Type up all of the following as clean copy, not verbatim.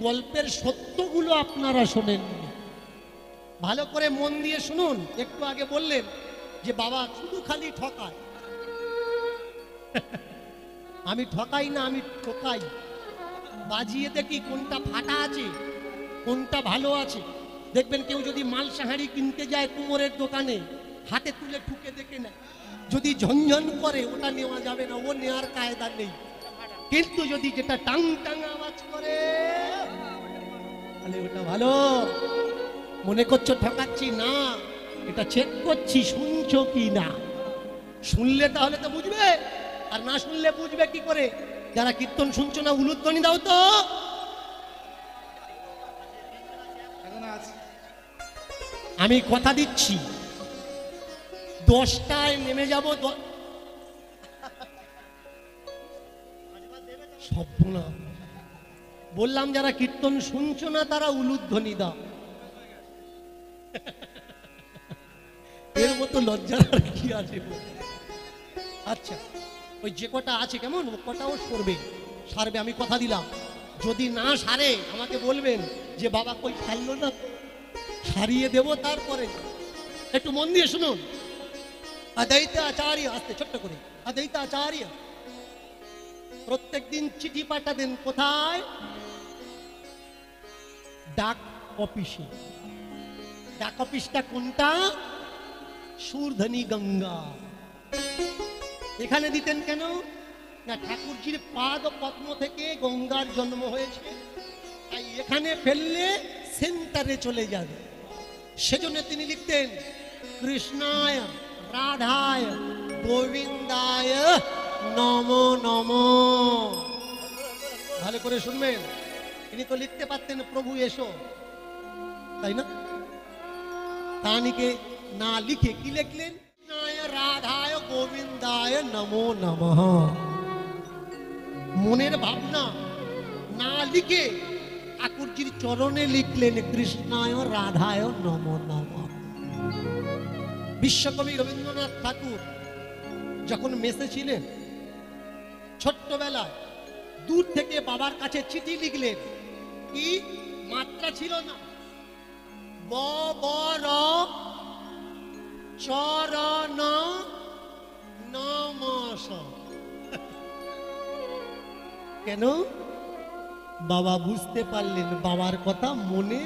গল্পের সত্যগুলো আপনারা শোনেননি। ভালো করে মন দিয়ে শুনুন। একটু আগে বললেন যে বাবা শুধু খালি ঠকায়। আমি ঠকাই না, আমি ঠকাই। বাজিয়ে দেখি কোনটা ফাটা আছে, কোনটা ভালো আছে। দেখবেন কেউ যদি মাল সাহারি কিনতে যায় কুমোরের দোকানে, হাতে তুলে ঠুকে দেখে নেয়। যদি ঝনঝন করে ওটা নেওয়া যাবে না, ও নেওয়ার কায়দা নেই। কিন্তু যদি যেটা টাং টাং আওয়াজ করে তাহলে ওটা ভালো। মনে করছো ঠকাচ্ছি? না, এটা চেক করছি শুনছো কি না। শুনলে তাহলে তো বুঝবে, আর না শুনলে বুঝবে কি করে? যারা কীর্তন শুনছো না উলুধ্বনি দাও তো। আমি কথা দিচ্ছি 10টায় নেমে যাব। স্বপ্না বললাম যারা কীর্তন শুনছো না তারা উলুধ্বনি দাও। এর মতো লজ্জার আর কি আছে? আচ্ছা, ওই যে কটা আছে কেমন ও কটাও সরবে, সারবে, আমি কথা দিলাম। যদি না সারে আমাকে বলবেন যে বাবা কই সারলো না, সারিয়ে দেব। তারপরে একটু মন দিয়ে শুনুন। অদ্বৈত আচার্য, আস্তে ছোট্ট করে, অদ্বৈত আচার্য প্রত্যেক দিন চিঠি পাঠাতেন। কোথায়? ডাক অফিসে। ডাক অফিসটা কোনটা? সুরধনী গঙ্গা। এখানে দিতেন কেন না? ঠাকুরজির পাদ পদ্ম থেকে গঙ্গার জন্ম হয়েছে, তাই এখানে ফেললে সেন্টারে চলে যাবে। সেজন্য তিনি লিখতেন কৃষ্ণায় রাধায় গোবিন্দায় নমো নমো। ভালো করে শুনবেন। তিনি তো লিখতে পারতেন প্রভু এসো, তাই না? তানিকে না লিখে কি লিখলেন? রাধায় গোবিন্দায় নমো নমঃ। মনের ভাবনা না লিখে ঠাকুরজির চরণে লিখলেন কৃষ্ণায় রাধায় নমো নমঃ। বিশ্বকবি রবীন্দ্রনাথ ঠাকুর যখন মেসে ছিলেন, ছোট্টবেলায় দূর থেকে বাবার কাছে চিঠি লিখলেন। কি মাত্রা ছিল না, ব র চরণ নমঃ। কেন? বাবা বুঝতে পারলেন বাবার কথা মনে।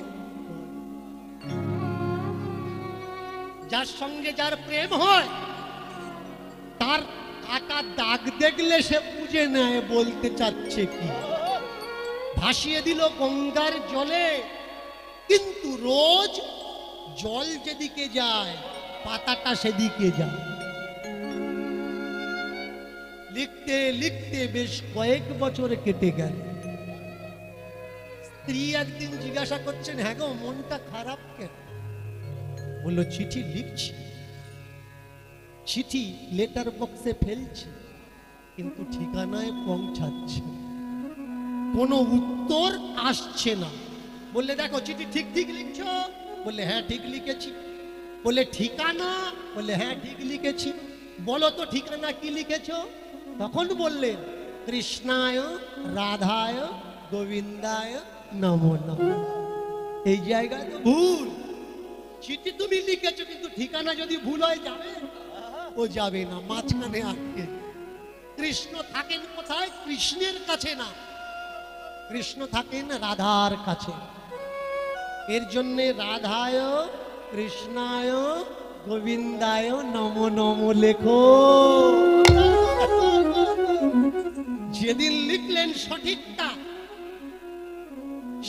যার সঙ্গে যার প্রেম হয় তার কাটা দাগ দেখলে সে বুঝে নেয় বলতে চাচ্ছে কি। ভাসিয়ে দিল গঙ্গার জলে, কিন্তু রোজ জল যেদিকে যায় পাতাটা সেদিকে যায়। লিখতে লিখতে বেশ কয়েক বছর কেটে গেল। স্ত্রী একদিন জিজ্ঞাসা করছেন, হ্যাঁ গো মনটা খারাপ কেন? বললো চিঠি লিখছি, চিঠি লেটার বক্সে ফেলছি, কিন্তু ঠিকানায় পৌঁছাচ্ছে, কোনো উত্তর আসছে না। বললে দেখো চিঠি ঠিক ঠিক লিখছো? বললে হ্যাঁ ঠিক লিখেছি। বলে ঠিকানা? বললে হ্যাঁ ঠিক লিখেছি। বলো তো ঠিকানা কি লিখেছো? তখন বললেন কৃষ্ণায় রাধায় গোবিন্দায় নমো নমঃ। এই জায়গায় তো ভুল। চিঠি তুমি লিখেছো কিন্তু ঠিকানা যদি ভুল হয় যাবে? ও যাবে না, মাঝখানে আটকে। কৃষ্ণ থাকেন কোথায়? কৃষ্ণের কাছে না, কৃষ্ণ থাকেন রাধার কাছে। এর জন্য রাধায় কৃষ্ণায় গোবিন্দায় নমো নমো লেখো। যেদিন লিখলেন সঠিকটা,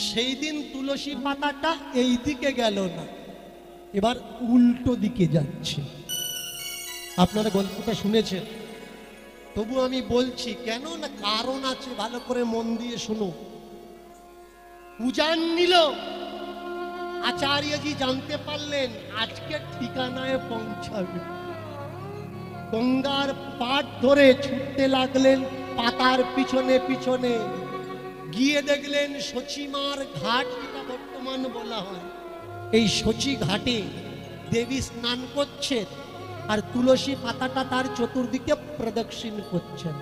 সেই দিন তুলসী পাতাটা এই দিকে গেল না, এবার উল্টো দিকে যাচ্ছে। আপনারা গল্পটা শুনেছেন, তবু আমি বলছি কেন না, কারণ আছে। ভালো করে মন দিয়ে শুনো। উজান নিল, আচার্যজি জানতে পারলেন আজকে ঠিকানায় পৌঁছাবে। গঙ্গার পাট ধরে ছুটতে লাগলেন পাতার পিছনে পিছনে। গিয়ে দেখলেন সচিমার ঘাট, যেটা বর্তমান বলা হয়। এই সচি ঘাটে দেবী স্নান করছেন, আর তুলসী পাতাটা তার চতুর্দিকে প্রদক্ষিণ করছেন।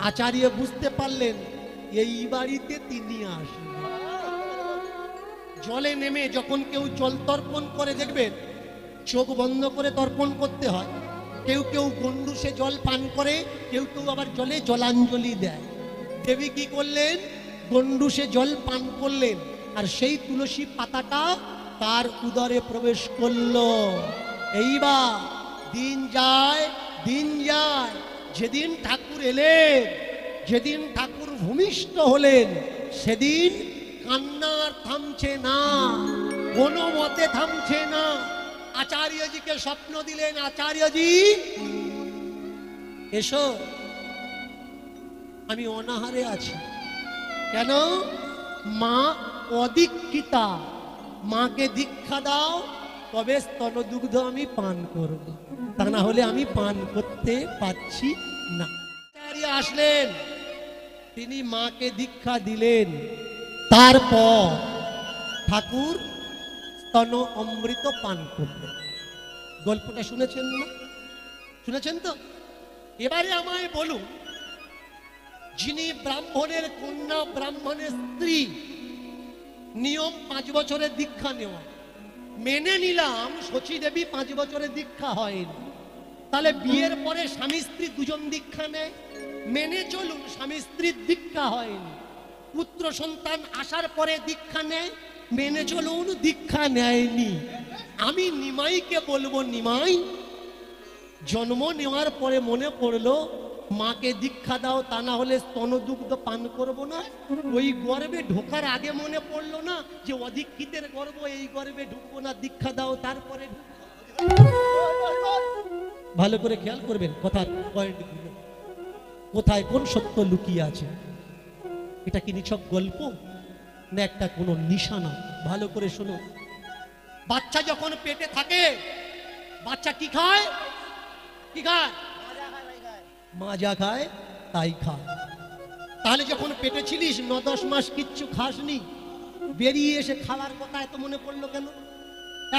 আচার্য বুঝতে পারলেন এই বাড়িতে তিনি আসেন। জলে নেমে যখন কেউ জল তর্পণ করে দেখবেন চোখ বন্ধ করে তর্পণ করতে হয়। কেউ কেউ গন্ডুসে জল পান করে, কেউ কেউ আবার জলে জলাঞ্জলি দেয়। দেবী কি করলেন? গন্ডুসে জল পান করলেন, আর সেই তুলসী পাতাটা তার উদরে প্রবেশ করলো। এইবার দিন যায়, দিন যায়, যেদিন ঠাকুর এলেন, যেদিন ঠাকুর ভূমিষ্ঠ হলেন, সেদিন কান্না আর থামছে না, কোনো মতে থামছে না। আচার্যজিকে স্বপ্ন দিলেন, আচার্যজি এসো, আমি অনাহারে আছি। কেন? মা অদীক্ষিতা, মাকে দীক্ষা দাও, তবে স্তনদুগ্ধ আমি পান করব, তা না হলে আমি পান করতে পারছি না। আচার্য আসলেন, তিনি মাকে দীক্ষা দিলেন। তারপর ঠাকুর স্তন অমৃত পান করলেন। গল্পটা শুনেছেন না? শুনেছেন তো? এবারে আমায় বলুন, যিনি ব্রাহ্মণের কন্যা, ব্রাহ্মণের স্ত্রী, নিয়ম 5 বছরের দীক্ষা নেওয়া, মেনে নিলাম শচী দেবী 5 বছরের দীক্ষা হয়নি, তাহলে বিয়ের পরে স্বামী স্ত্রী দুজন দীক্ষা নেয়, মেনে চলুন স্বামী স্ত্রীর দীক্ষা হয়নি। পুত্র সন্তান আসার পরে দীক্ষা নেয়, মেনে চলুন দীক্ষা নেয়নি। আমি নিমাইকে বলবো, নিমাই, জন্ম নেওয়ার পরে মনে পড়লো মাকে দীক্ষা দাও, তা না হলে স্তনদুগ্ধ পান করব না। ওই গর্ভে ঢোকার আগে মনে পড়লো না যে অদীক্ষিতের গর্ভ, এই গর্ভে ঢুকবো না, দীক্ষা দাও তারপরে। ভালো করে খেয়াল করবেন কথার পয়েন্টগুলো, কোথায় কোন সত্য লুকিয়ে আছে। এটা কি নিছক গল্প না একটা কোনো নিশানা? ভালো করে শোনো। বাচ্চা যখন পেটে থাকে, বাচ্চা কি খায়? কি খায়? মা যা খায় তাই খায়। তাহলে যখন পেটে ছিলিস 9-10 মাস কিচ্ছু খাসনি, বেরিয়ে এসে খাওয়ার কথা এত মনে পড়লো কেন?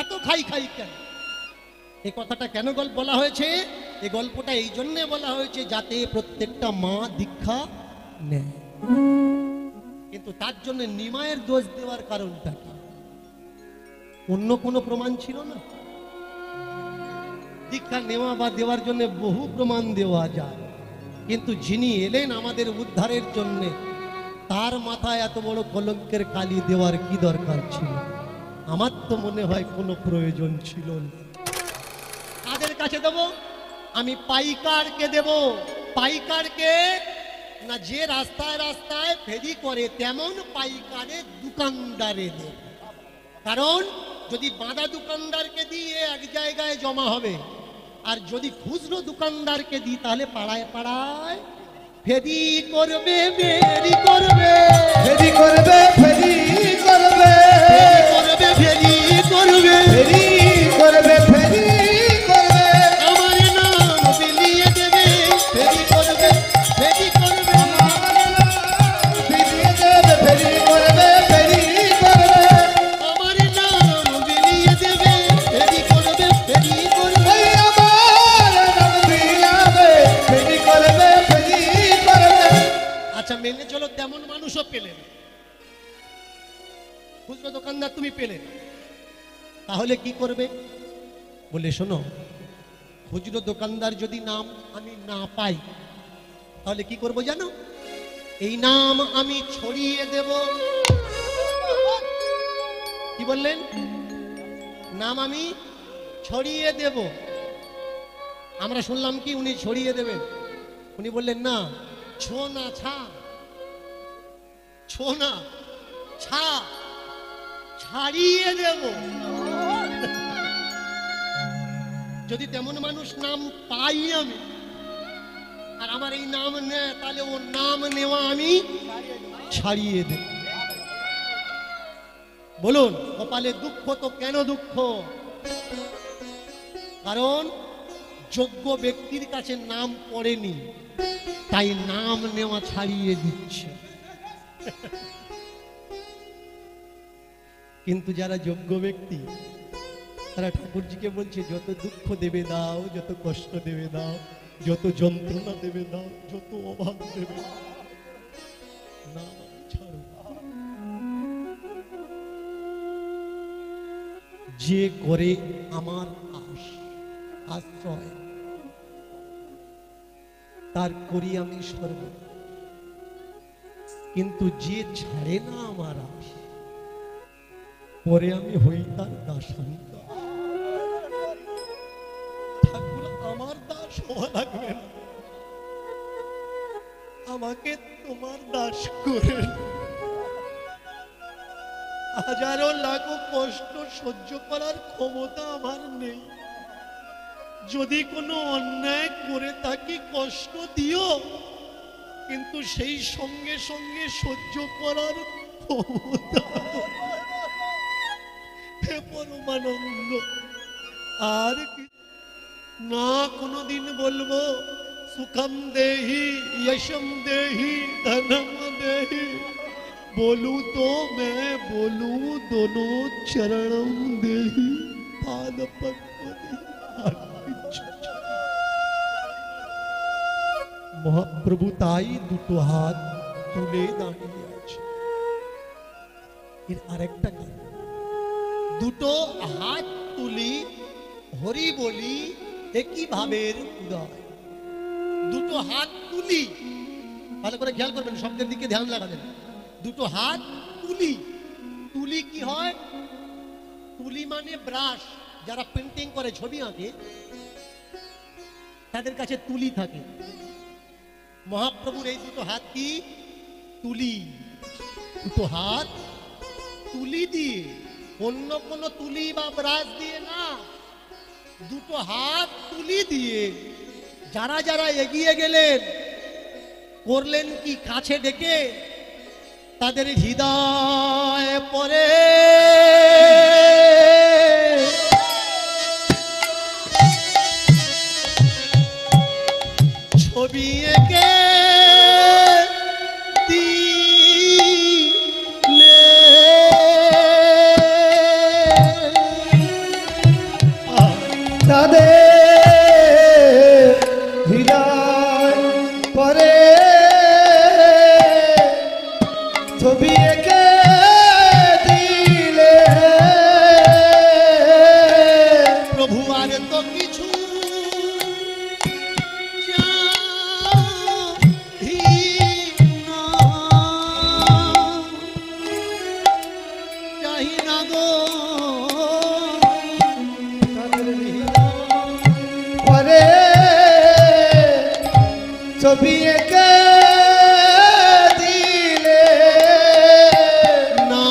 এত খাই খাই কেন? এই কথাটা কেন বলা হয়েছে? এই গল্পটা এই জন্যে বলা হয়েছে যাতে প্রত্যেকটা মা দীক্ষা নেয়। কিন্তু তার জন্য নিমায়ের দোষ দেওয়ার কারণটা কি? অন্য কোনো প্রমাণ ছিল না? দীক্ষা নেওয়া বা দেওয়ার জন্য বহু প্রমাণ দেওয়া যায়, কিন্তু যিনি এলেন আমাদের উদ্ধারের জন্য, তার মাথায় এত বড় কলঙ্কের কালি দেওয়ার কি দরকার ছিল? আমার তো মনে হয় কোনো প্রয়োজন ছিল না। কাদের কাছে দেব? আমি পাইকারকে দেব। পাইকারকে না, যে রাস্তায় রাস্তায় ফেরি করে তেমন পাইকারের দোকানদারে দেব। কারণ যদি বাঁধা দোকানদারকে দিয়ে এক জায়গায় জমা হবে, আর যদি খুচরো দোকানদারকে দিই তাহলে পাড়ায় পাড়ায় ফেরি করবে, ফেরি করবে, ফেরি করবে, ফেরি করবে, ফেরি করবে, ফেরি করবে, ফেরি করবে, ফেরি করবে, আমার নাম বিলিয়ে দেবে, ফেরি করবে, ফেরি করবে, আমার নাম বিলিয়ে দেবে, ফেরি করবে, ফেরি করবে, আমার নাম বিলিয়ে দেবে, ফেরি করবে, ফেরি করবে, ওই আমার নাম বিলাবে, ফেরি করবে, ফেরি করবে। আচ্ছা মেনে চলো, তেমন মানুষও পেলেন, খুচরো দোকানদার তুমি পেলেন, তাহলে কি করবে? বলে শোনো, খুচরো দোকানদার যদি নাম আমি না পাই তাহলে কি করব জানো? এই নাম আমি ছড়িয়ে দেব। কি বললেন? নাম আমি ছড়িয়ে দেব। আমরা শুনলাম কি উনি ছড়িয়ে দেবেন, উনি বললেন না, ছো না ছা, ছো না ছা, ছাড়িয়ে দেব। যদি তেমন মানুষ নাম পাই আমি, আর আমার এই নাম নেয়, তাহলে ও নাম নেওয়া আমি ছাড়িয়ে দেব। বলুন, কপালে দুঃখ তো কেন দুঃখ? কারণ যোগ্য ব্যক্তির কাছে নাম পড়েনি, তাই নাম নেওয়া ছাড়িয়ে দিচ্ছে। কিন্তু যারা যোগ্য ব্যক্তি, তারা ঠাকুরজিকে বলছে, যত দুঃখ দেবে দাও, যত কষ্ট দেবে দাও, যত যন্ত্রণা দেবে দাও, যত অভাব দেবে দাও, নাম আমি ছাড়ব। যে করে আমার আশ্রয়, তার করি আমি সর্ব, কিন্তু যে ছাড়ে না আমার আশ, পরে আমি হই তার দাসান্ত। ঠাকুর আমার দাস হওয়া লাগবে না, আমাকে তোমার দাস করে। হাজারো লাখো কষ্ট সহ্য করার ক্ষমতা আমার নেই, যদি কোনো অন্যায় করে থাকি কষ্ট দিও, কিন্তু সেই সঙ্গে সঙ্গে সহ্য করার ক্ষমতা। হে পরমানন্দ, আর না কোনোদিন বলবো সুখম দেহি यशम देहि धनम देहि, बोलू तो मैं बोलू दोनों चरणम देहि पाद पद्म देहि। মহাপ্রভু তাই দুটো হাত তুলে দাঁড়িয়ে আছে। এর আরেকটা কারণ, দুটো হাত তুলি হরি বলি একই ভাবের উদয়। দুটো হাত তুলি, ভালো করে খেয়াল করবেন, শব্দের দিকে ধ্যান লাগাবেন। দুটো হাত তুলি, তুলি কি হয়? তুলি মানে ব্রাশ, যারা পেন্টিং করে ছবি আঁকে তাদের কাছে তুলি থাকে। মহাপ্রভুর এই দুটো হাত কি? তুলি। দুটো হাত তুলি দিয়ে, অন্য কোনো তুলি বা ব্রাশ দিয়ে না, দুটো হাত তুলি দিয়ে যারা যারা এগিয়ে গেলেন, করলেন কি? কাছে ডেকে তাদের হৃদয় পরে ছবি এঁকে দিলে। তাদের হৃদয় পরে ছবি এঁকে দিলে। প্রভু আর তো কিছু চাহি না গো, পরে ছবি এঁকে দিলে। না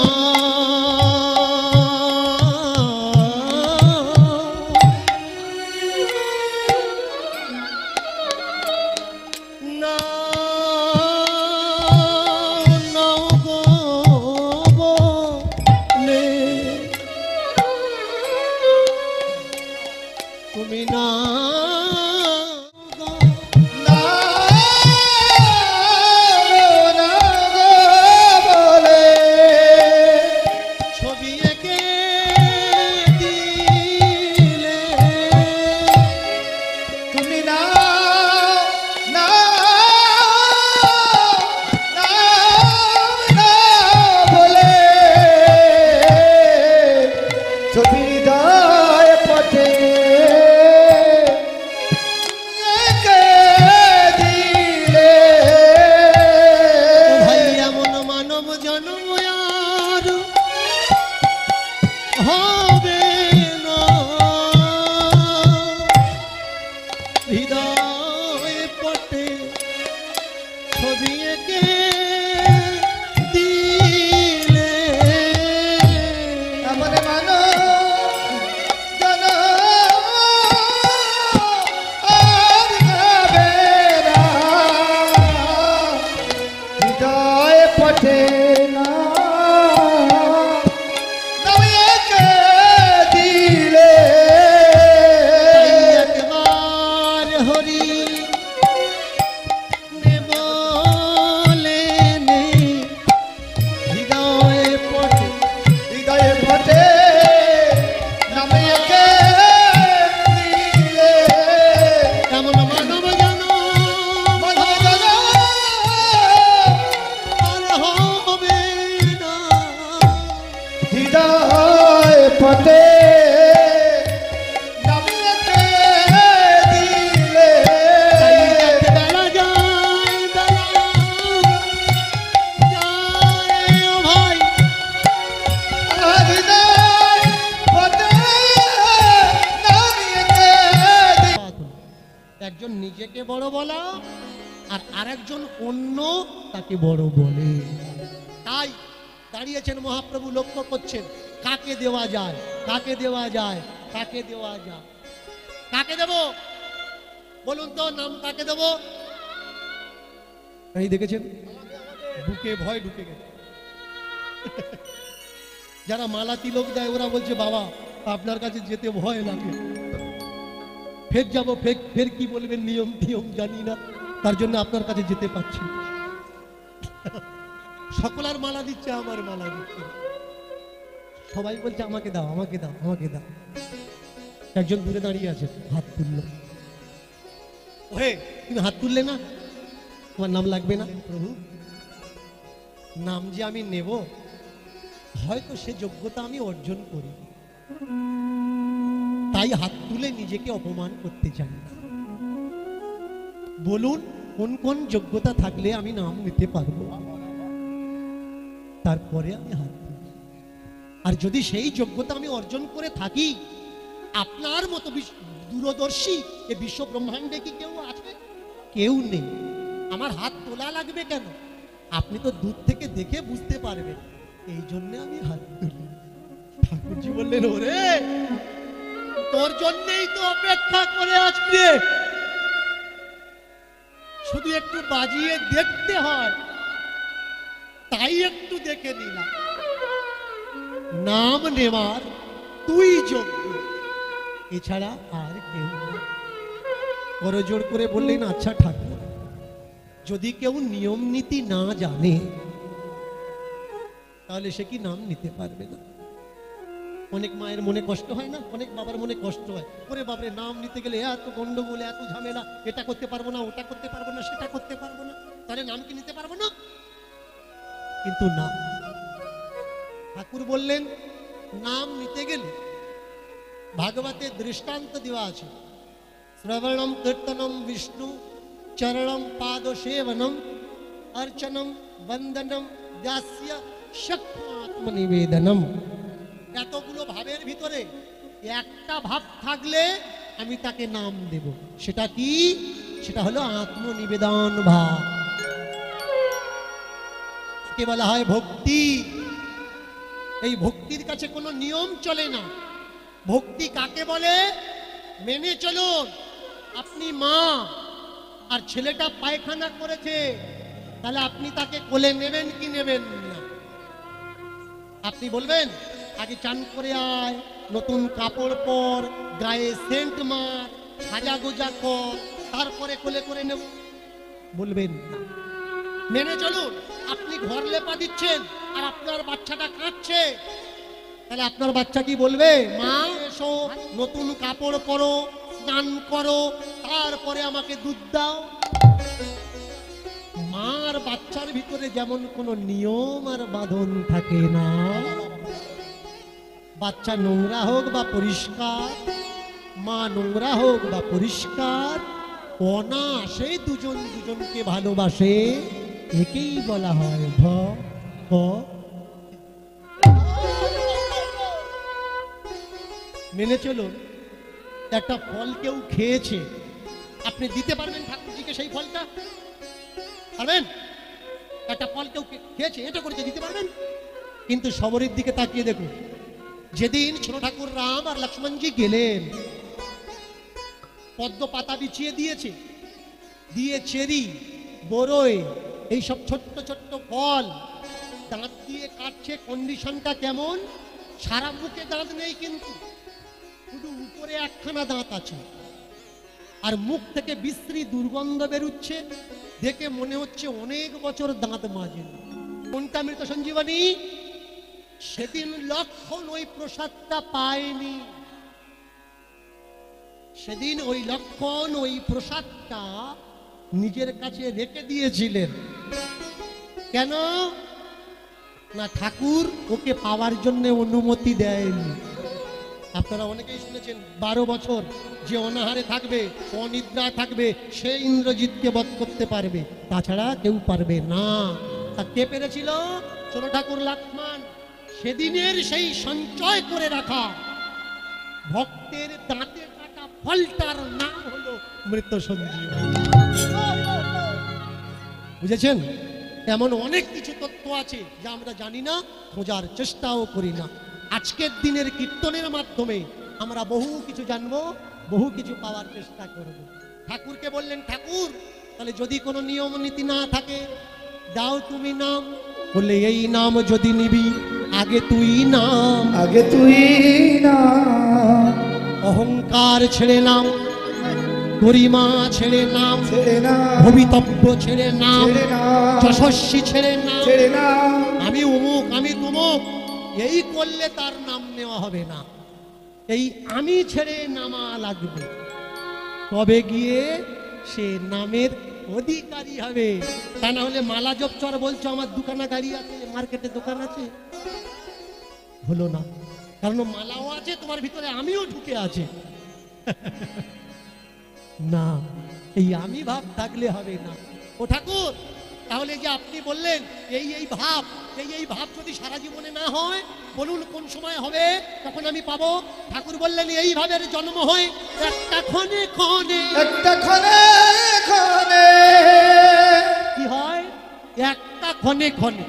না নাও গো বলে, তুমি না গো। না না গো বলে ছবি এঁকে দিলে। তুমি না না না না বলে ছবি হৃদয় পথে এঁকে দিলে। ভাই এমন মানব জন্ম আর হবে না, হৃদয় পটে ছবি এঁকে দিলে। এমন মানব জন্ম আর হবে না, হৃদয় পথে না এঁকে দিলে। একবার হরি নে বলে নে, হৃদয় পটে হৃদয়ে পথে নাম এঁকে দিলে। এমন মানব জানো মানব জন্ম আর হবে না, হৃদয় পথে নিজেকে বড় বলা, আর আরেকজন অন্য তাকে বড় বলে। তাই দাঁড়িয়েছেন মহাপ্রভু, লক্ষ্য করছেন কাকে দেওয়া যায়, কাকে দেওয়া যায়, কাকে দেওয়া যায়। কাকে দেব বলুন তো, নাম কাকে দেব? এই দেখেছেন বুকে ভয় ঢুকে গেছে। যারা মালা তিলক দেয় ওরা বলছে বাবা আপনার কাছে যেতে ভয় লাগে, ফের যাবো, ফের কি বলবেন, নিয়ম টিয়ম জানি না, তার জন্য আপনার কাছে যেতে পারছি না। সকলার মালা দিচ্ছে, আমার মালা দিচ্ছে, সবাই বলছে আমাকে দাও, আমাকে দাও, আমাকে দাও। একজন দূরে দাঁড়িয়ে আছে, হাত তুলল। ওহে তুমি হাত তুললে না, তোমার নাম লাগবে না? প্রভু নাম যে আমি নেব, হয়তো সে যোগ্যতা আমি অর্জন করি, তাই হাত তুলে নিজেকে অপমান করতে চাই না। বলুন কোন কোন যোগ্যতা থাকলে আমি নাম নিতে পারবো, তারপরে আমি হাত তুলি। আর যদি সেই যোগ্যতা আমি অর্জন করে থাকি, আপনার মতো দূরদর্শী এ বিশ্ব ব্রহ্মাণ্ডে কি কেউ আছে? কেউ নেই। আমার হাত তোলা লাগবে কেন? আপনি তো দূর থেকে দেখে বুঝতে পারবেন, এই জন্য আমি হাত তুলি। ঠাকুরজি বললেন ওরে তোর জন্যই তো অপেক্ষা করে আজকে, শুধু একটু বাজিয়ে দেখতে হয়, তাই একটু দেখে নিলাম। নাম নেওয়ার তুই যোগ্য, এছাড়া আর কেউ না। বড় জোর করে বললেন আচ্ছা ঠাকুর, যদি কেউ নিয়ম নীতি না জানে তাহলে সে কি নাম নিতে পারবে না? অনেক মায়ের মনে কষ্ট হয় না, অনেক বাবার মনে কষ্ট হয়, ওরে বাবারে নাম নিতে গেলে এত গন্ডগোল, এত ঝামেলা, এটা করতে পারবো না, ওটা করতে পারবো না, সেটা করতে পারবো না, তাহলে নাম কি নিতে পারবো না? কিন্তু না, ঠাকুর বললেন নাম নিতে গেলে ভাগবতে দৃষ্টান্ত দেওয়া আছে। শ্রবণম কীর্তনম বিষ্ণু চরণম পাদ সেবনম অর্চনম বন্দনম দাস্য সখ্যাত্ম নিবেদনম। এতগুলো ভাবের ভিতরে একটা ভাব থাকলে আমি তাকে নাম দেব, সেটা কি? সেটা হলো আত্মনিবেদন ভাব, কে বলা হয় ভক্তি। এই ভক্তির কাছে কোনো নিয়ম চলে না। ভক্তি কাকে বলে? মেনে চলুন। আপনি মা আর ছেলেটা পায়খানা করেছে, তাহলে আপনি তাকে কোলে নেবেন কি নেবেন না? আপনি বলবেন আগে চান করে আয়, নতুন কাপড় পর, গায়ে সেন্ট মার, সাজা গোজা কর, তারপরে কোলে করে নেব? বলবেন না। মেনে চলুন। আপনি ঘর লেপা দিচ্ছেন আর আপনার বাচ্চাটা কাঁদছে, তাহলে আপনার বাচ্চা কি বলবে? মা এসো, নতুন কাপড় পরো, স্নান করো, তারপরে আমাকে দুধ দাও। মার বাচ্চার ভিতরে যেমন কোনো নিয়ম আর বাঁধন থাকে না, বাচ্চা নোংরা হোক বা পরিষ্কার, মা নোংরা হোক বা পরিষ্কার, অনায়াসে দুজন দুজনকে ভালোবাসে, একেই বলা হয় মেনে চলুন। একটা ফল কেউ খেয়েছে, আপনি দিতে পারবেন ঠাকুরজিকে সেই ফলটা? পারবেন? একটা ফল কেউ খেয়েছে, এটা করেছে, দিতে পারবেন? কিন্তু সবরের দিকে তাকিয়ে দেখুন, যেদিন ছোট ঠাকুর রাম আর লক্ষ্মণজি গেলেন, পদ্ম পাতা বিছিয়ে দিয়েছে, দিয়ে চেরি, বরই, এইসব ছোট্ট ছোট্ট ফল দাঁত দিয়ে কাটছে। কন্ডিশনটা কেমন? সারা মুখে দাঁত নেই, কিন্তু শুধু উপরে একখানা দাঁত আছে, আর মুখ থেকে বিশ্রী দুর্গন্ধ বেরুচ্ছে, দেখে মনে হচ্ছে অনেক বছর দাঁত মাজেন। কোনটা মৃত সঞ্জীবনী? সেদিন লক্ষণ ওই প্রসাদটা পায়নি, সেদিন ওই লক্ষণ ওই প্রসাদটা নিজের কাছে রেখে দিয়েছিলেন। কেন না? ঠাকুর ওকে পাওয়ার জন্য অনুমতি দেয়নি। আপনারা অনেকেই শুনেছেন 12 বছর যে অনাহারে থাকবে, অনিদ্রা থাকবে, সে ইন্দ্রজিৎকে বধ করতে পারবে, তাছাড়া কেউ পারবে না। তা কে পেরেছিল? ছোট ঠাকুর লক্ষ্মণ। সেদিনের সেই সঞ্চয় করে রাখা ভক্তের দাঁতে কাটা ফলটার নাম হলো মৃত সঞ্জীবনী। বুঝেছেন? এমন অনেক কিছু তথ্য আছে যা আমরা জানি না, খোঁজার চেষ্টাও করি না। আজকের দিনের কীর্তনের মাধ্যমে আমরা বহু কিছু জানবো, বহু কিছু পাওয়ার চেষ্টা করব। ঠাকুরকে বললেন, ঠাকুর তাহলে যদি কোনো নিয়ম নীতি না থাকে, দাও তুমি নাম। বললে, এই নাম যদি নিবি আগে তুই নাম, আগে তুই না অহংকার ছেড়ে নাম, গরিমা ছেড়ে নাম, ছেড়ে না ভবিতব্য ছেড়ে নাম, ছেড়ে না যশস্বী ছেড়ে নাম, ছেড়ে না আমি অমুক আমি তুমুক, এই করলে তার নাম নেওয়া হবে না। এই আমি ছেড়ে নামা লাগবে, তবে গিয়ে সে নামের অধিকারী হবে। তা না হলে মালা জপ চর বলছো, আমার দুখানা গাড়ি আছে, মার্কেটে দোকান আছে, হলো না। কারণ মালাও আছে, তোমার ভিতরে আমিও ঢুকে আছে। না, এই আমি ভাব থাকলে হবে না। ও ঠাকুর, তাহলে যে আপনি বললেন এই ভাব, এই ভাব যদি সারা জীবনে না হয়, বলুন কোন সময় হবে, তখন আমি পাবো? ঠাকুর বললেন, এই ভাবের জন্ম হয় একটা ক্ষণে ক্ষণে। একটা ক্ষণে ক্ষণে কি হয়? একটা ক্ষণে ক্ষণে।